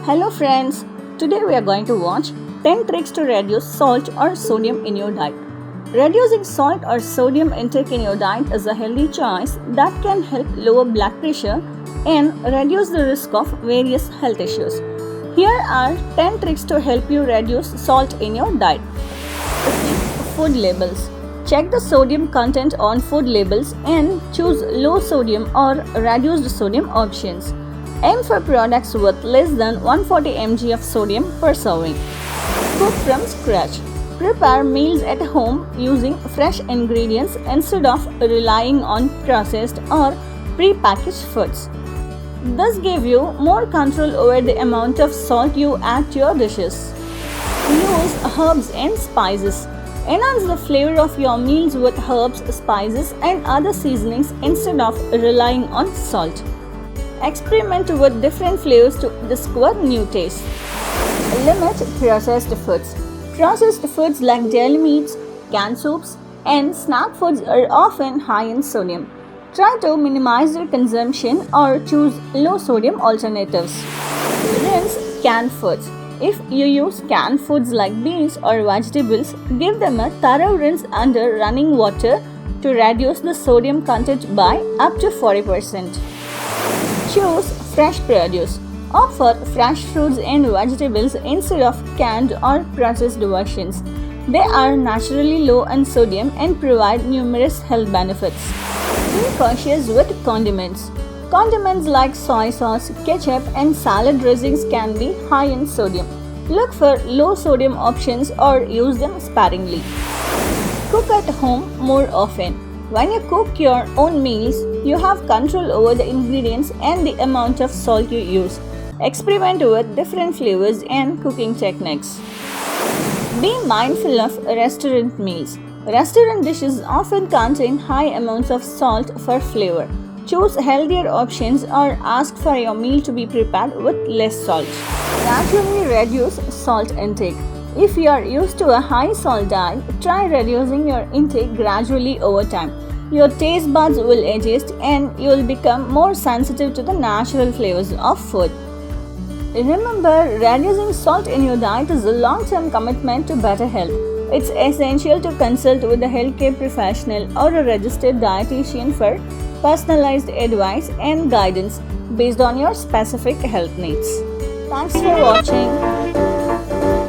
Hello friends, today we are going to watch 10 tricks to reduce salt or sodium in your diet. Reducing salt or sodium intake in your diet is a healthy choice that can help lower blood pressure and reduce the risk of various health issues. Here are 10 tricks to help you reduce salt in your diet. Food labels. Check the sodium content on food labels and choose low sodium or reduced sodium options. Aim for products with less than 140 mg of sodium per serving. Cook from scratch. Prepare meals at home using fresh ingredients instead of relying on processed or pre-packaged foods. This gives you more control over the amount of salt you add to your dishes. Use herbs and spices. Enhance the flavor of your meals with herbs, spices, and other seasonings instead of relying on salt. Experiment with different flavors to discover new tastes. Limit processed foods. Processed foods like deli meats, canned soups, and snack foods are often high in sodium. Try to minimize their consumption or choose low sodium alternatives. Rinse canned foods. If you use canned foods like beans or vegetables, give them a thorough rinse under running water to reduce the sodium content by up to 40%. Choose fresh produce. Opt for fresh fruits and vegetables instead of canned or processed versions. They are naturally low in sodium and provide numerous health benefits. Be cautious with condiments. Condiments like soy sauce, ketchup, and salad dressings can be high in sodium. Look for low sodium options or use them sparingly. Cook at home more often. When you cook your own meals, you have control over the ingredients and the amount of salt you use. Experiment with different flavors and cooking techniques. Be mindful of restaurant meals. Restaurant dishes often contain high amounts of salt for flavor. Choose healthier options or ask for your meal to be prepared with less salt. Gradually reduce salt intake. If you are used to a high salt diet, try reducing your intake gradually over time. Your taste buds will adjust and you will become more sensitive to the natural flavors of food. Remember, reducing salt in your diet is a long-term commitment to better health. It's essential to consult with a healthcare professional or a registered dietitian for personalized advice and guidance based on your specific health needs. Thanks for watching.